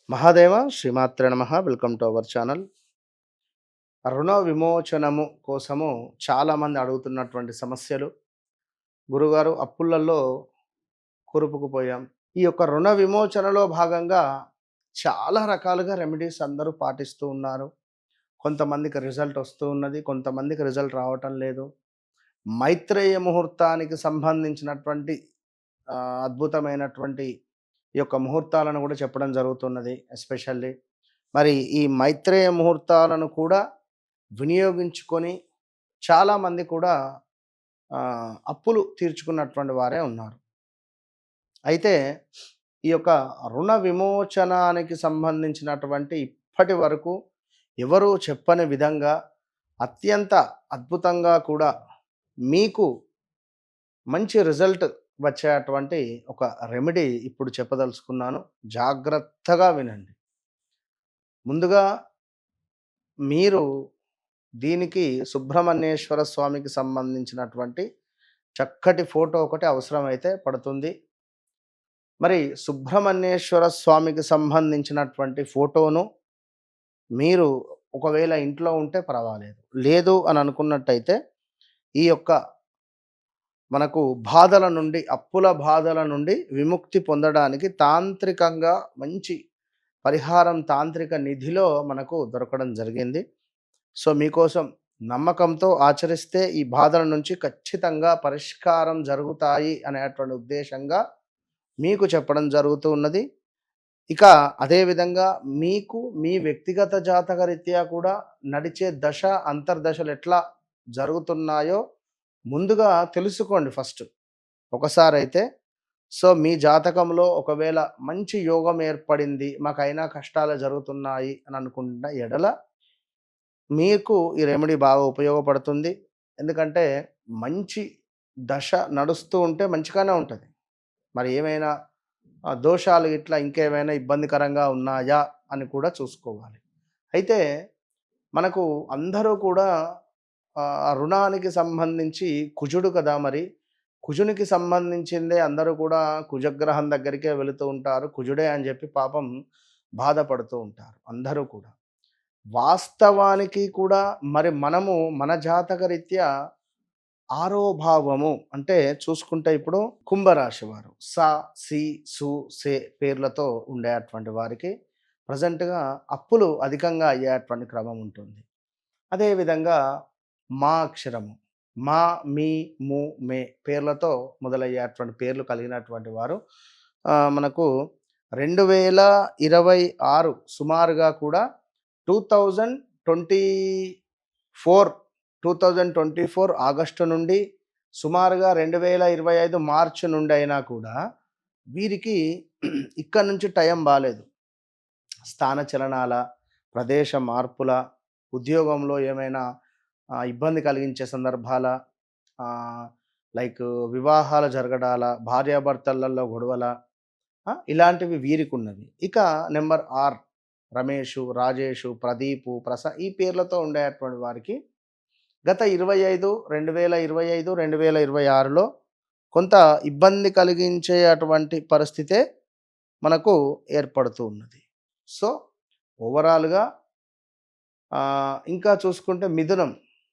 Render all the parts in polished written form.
మహాదేవ శ్రీమాత్రే నమః. Welcome to our channel. రుణ విమోచనము కోసము చాలామంది అడుగుతున్నటువంటి సమస్యలు. గురుగారు, అప్పులలో కూరుకుపోయాం. ఈ యొక్క రుణ విమోచనలో భాగంగా చాలా రకాలుగా రెమెడీస్ అందరూ పాటిస్తూ ఉన్నారు. కొంతమందికి రిజల్ట్ వస్తూ ఉన్నది, కొంతమందికి రిజల్ట్ రావటం లేదు. మైత్రేయ ముహూర్తానికి సంబంధించినటువంటి అద్భుతమైనటువంటి ఈ యొక్క ముహూర్తాలను కూడా చెప్పడం జరుగుతున్నది. ఎస్పెషల్లీ మరి ఈ మైత్రేయ ముహూర్తాలను కూడా వినియోగించుకొని చాలామంది కూడా అప్పులు తీర్చుకున్నటువంటి వారే ఉన్నారు. అయితే ఈ యొక్క రుణ విమోచనానికి సంబంధించినటువంటి ఇప్పటి వరకు ఎవరూ చెప్పని విధంగా అత్యంత అద్భుతంగా కూడా మీకు మంచి రిజల్ట్ వచ్చేటువంటి ఒక రెమెడీ ఇప్పుడు చెప్పదలుచుకున్నాను. జాగ్రత్తగా వినండి. ముందుగా మీరు దీనికి సుబ్రహ్మణ్యేశ్వర స్వామికి సంబంధించినటువంటి చక్కటి ఫోటో ఒకటి అవసరమైతే పడుతుంది. మరి సుబ్రహ్మణ్యేశ్వర స్వామికి సంబంధించినటువంటి ఫోటోను మీరు ఒకవేళ ఇంట్లో ఉంటే పర్వాలేదు, లేదు అని అనుకున్నట్టయితే ఈ యొక్క మనకు బాధల నుండి, అప్పుల బాధల నుండి విముక్తి పొందడానికి తాంత్రికంగా మంచి పరిహారం తాంత్రిక నిధిలో మనకు దొరకడం జరిగింది. సో మీకోసం నమ్మకంతో ఆచరిస్తే ఈ బాధల నుంచి ఖచ్చితంగా పరిష్కారం జరుగుతాయి అనేటువంటి ఉద్దేశంగా మీకు చెప్పడం జరుగుతూ ఉన్నది. ఇక అదేవిధంగా మీకు మీ వ్యక్తిగత జాతకరీత్యా కూడా నడిచే దశ అంతర్దశలు ఎట్లా జరుగుతున్నాయో ముందుగా తెలుసుకోండి ఫస్ట్ ఒకసారి అయితే. సో మీ జాతకంలో ఒకవేళ మంచి యోగం ఏర్పడింది, మాకైనా కష్టాలు జరుగుతున్నాయి అని అనుకున్న ఎడల మీకు ఈ రెమెడీ బాగా ఉపయోగపడుతుంది. ఎందుకంటే మంచి దశ నడుస్తూ ఉంటే మంచిగానే ఉంటుంది. మరి ఏమైనా దోషాలు ఇట్లా ఇంకేమైనా ఇబ్బందికరంగా ఉన్నాయా అని కూడా చూసుకోవాలి. అయితే మనకు అందరూ కూడా ఆ రుణానికి సంబంధించి కుజుడు కదా, మరి కుజునికి సంబంధించిందే అందరూ కూడా కుజగ్రహం దగ్గరికే వెళుతూ ఉంటారు. కుజుడే అని చెప్పి పాపం బాధపడుతూ ఉంటారు అందరూ కూడా. వాస్తవానికి కూడా మరి మనము మన జాతకరీత్యా ఆరో భావము అంటే చూసుకుంటే ఇప్పుడు కుంభరాశి వారు సా, సి, సు, సే పేర్లతో ఉండేటువంటి వారికి ప్రజెంట్గా అప్పులు అధికంగా అయ్యేటువంటి క్రమం ఉంటుంది. అదేవిధంగా మా అక్షరము మా, మీ, ము, మే పేర్లతో మొదలయ్యేటువంటి పేర్లు కలిగినటువంటి వారు మనకు 2026 సుమారుగా కూడా 2024 ఆగస్టు నుండి సుమారుగా 2025 మార్చి నుండి అయినా కూడా వీరికి ఇక్కడి నుంచి టైం బాలేదు. స్థాన చలనాల, ప్రదేశ మార్పుల, ఉద్యోగంలో ఏమైనా ఇబ్బంది కలిగించే సందర్భాల, లైక్ వివాహాలు జరగడాల, భార్యాభర్తలలో గొడవల, ఇలాంటివి వీరికి ఉన్నవి. ఇక నెంబర్ ఆర్ రమేషు, రాజేషు, ప్రదీపు, ఈ పేర్లతో ఉండేటువంటి వారికి గత 2025 2026లో కొంత ఇబ్బంది కలిగించేటువంటి పరిస్థితే మనకు ఏర్పడుతూ ఉన్నది. సో ఓవరాల్గా ఇంకా చూసుకుంటే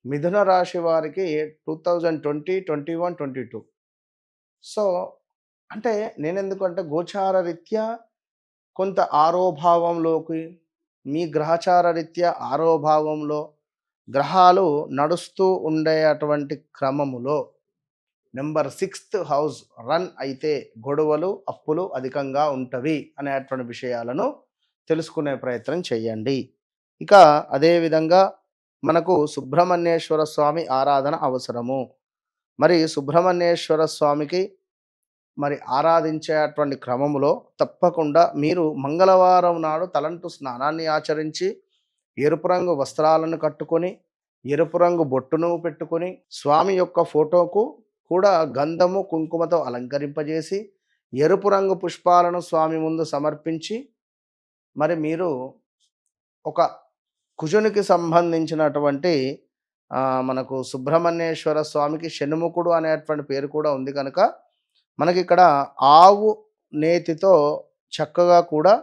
మిథున రాశి వారికి 2020, 21, 22. సో అంటే నేనెందుకంటే గోచార రీత్యా కొంత ఆరో భావంలోకి, మీ గ్రహచార రీత్యా ఆరో భావంలో గ్రహాలు నడుస్తూ ఉండేటువంటి క్రమములో నెంబర్ 6th హౌస్ రన్ అయితే గొడవలు, అప్పులు అధికంగా ఉంటవి అనేటువంటి విషయాలను తెలుసుకునే ప్రయత్నం చేయండి. ఇక అదేవిధంగా మనకు సుబ్రహ్మణ్యేశ్వర స్వామి ఆరాధన అవసరము. మరి సుబ్రహ్మణ్యేశ్వర స్వామికి మరి ఆరాధించేటువంటి క్రమములో తప్పకుండా మీరు మంగళవారం నాడు తలంటు స్నానాన్ని ఆచరించి, ఎరుపు రంగు వస్త్రాలను కట్టుకొని, ఎరుపు రంగు బొట్టును పెట్టుకొని, స్వామి యొక్క ఫోటోకు కూడా గంధము కుంకుమతో అలంకరింపజేసి, ఎరుపు రంగు పుష్పాలను స్వామి ముందు సమర్పించి, మరి మీరు ఒక కుజునికి సంబంధించినటువంటి మనకు సుబ్రహ్మణ్యేశ్వర స్వామికి షణ్ముఖుడు అనేటువంటి పేరు కూడా ఉంది కనుక మనకి ఇక్కడ ఆవు నేతితో చక్కగా కూడా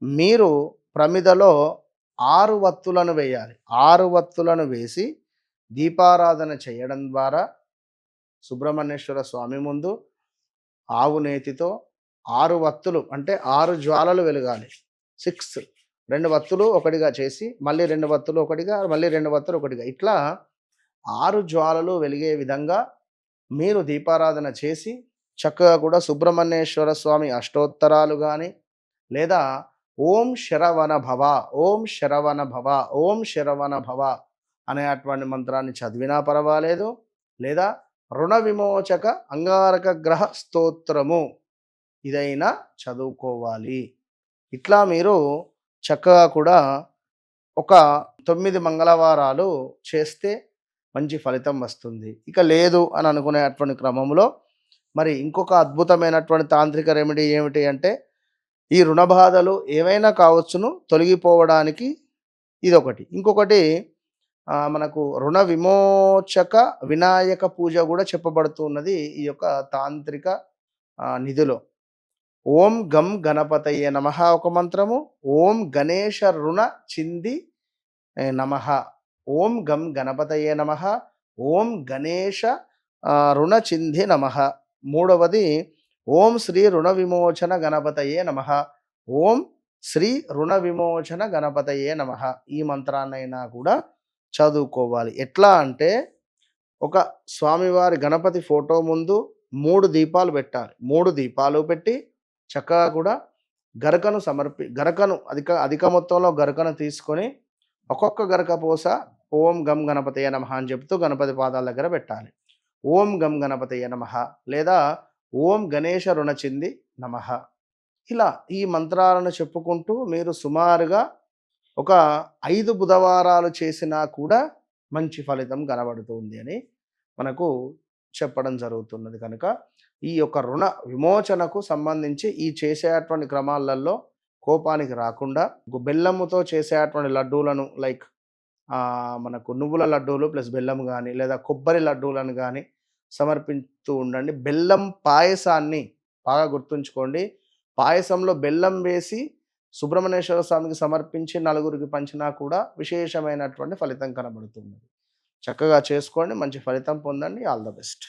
మీరు ప్రమిదలో 6 వత్తులను వేయాలి. 6 వత్తులను వేసి దీపారాధన చేయడం ద్వారా సుబ్రహ్మణ్యేశ్వర స్వామి ముందు ఆవు నేతితో 6 వత్తులు అంటే 6 జ్వాలలు వెలగాలి. 6 2 వత్తులు ఒకటిగా చేసి మళ్ళీ 2 వత్తులు ఒకటిగా మళ్ళీ 2 వత్తులు ఒకటిగా ఇట్లా 6 జ్వాలలు వెలిగే విధంగా మీరు దీపారాధన చేసి చక్కగా కూడా సుబ్రహ్మణ్యేశ్వర స్వామి అష్టోత్తరాలు కానీ లేదా ఓం శరవణ భవ, ఓం శరవణ భవ, ఓం శరవణ భవ అనేటువంటి మంత్రాన్ని చదివినా పర్వాలేదు, లేదా రుణ విమోచక అంగారక గ్రహ స్తోత్రము ఇదైనా చదువుకోవాలి. ఇట్లా మీరు చక్కగా కూడా ఒక 9 మంగళవారాలు చేస్తే మంచి ఫలితం వస్తుంది. ఇక లేదు అని అనుకునేటువంటి క్రమంలో మరి ఇంకొక అద్భుతమైనటువంటి తాంత్రిక రెమెడీ ఏమిటి అంటే, ఈ రుణ బాధలు ఏవైనా కావచ్చును తొలగిపోవడానికి ఇదొకటి. ఇంకొకటి మనకు రుణ విమోచక వినాయక పూజ కూడా చెప్పబడుతున్నది ఈ యొక్క తాంత్రిక నిధిలో. ఓం గం గణపతయే నమః ఒక మంత్రము, ఓం గణేశ రుణ చింది నమః, ఓం గం గణపతయే నమః, ఓం గణేశ రుణ చింది నమః. మూడవది ఓం శ్రీ రుణ విమోచన గణపతయే నమః, ఓం శ్రీ రుణ విమోచన గణపతయే నమః. ఈ మంత్రాన్నైనా కూడా చదువుకోవాలి. ఎట్లా అంటే ఒక స్వామివారి గణపతి ఫోటో ముందు 3 దీపాలు పెట్టాలి. 3 దీపాలు పెట్టి చక్కగా కూడా గరకను అధిక మొత్తంలో గరకను తీసుకొని ఒక్కొక్క గరక పోస ఓం గం గణపతయే నమః అని చెప్తూ గణపతి పాదాల దగ్గర పెట్టాలి. ఓం గం గణపతయే నమః లేదా ఓం గణేశ రుణచింది నమః. ఇలా ఈ మంత్రాలను చెప్పుకుంటూ మీరు సుమారుగా ఒక 5 బుధవారాలు చేసినా కూడా మంచి ఫలితం కనబడుతుంది అని మనకు చెప్పడం జరుగుతున్నది. కనుక ఈ యొక్క రుణ విమోచనకు సంబంధించి ఈ చేసేటువంటి క్రమాలలో కోపానికి రాకుండా బెల్లముతో చేసేటువంటి లడ్డూలను లైక్ మనకు నువ్వుల లడ్డూలు ప్లస్ బెల్లం కానీ లేదా కొబ్బరి లడ్డూలను కానీ సమర్పిస్తూ ఉండండి. బెల్లం పాయసాన్ని బాగా గుర్తుంచుకోండి. పాయసంలో బెల్లం వేసి సుబ్రహ్మణ్యేశ్వర స్వామికి సమర్పించి నలుగురికి పంచినా కూడా విశేషమైనటువంటి ఫలితం కనబడుతుంది. చక్కగా చేసుకోండి, మంచి ఫలితం పొందండి. All the best.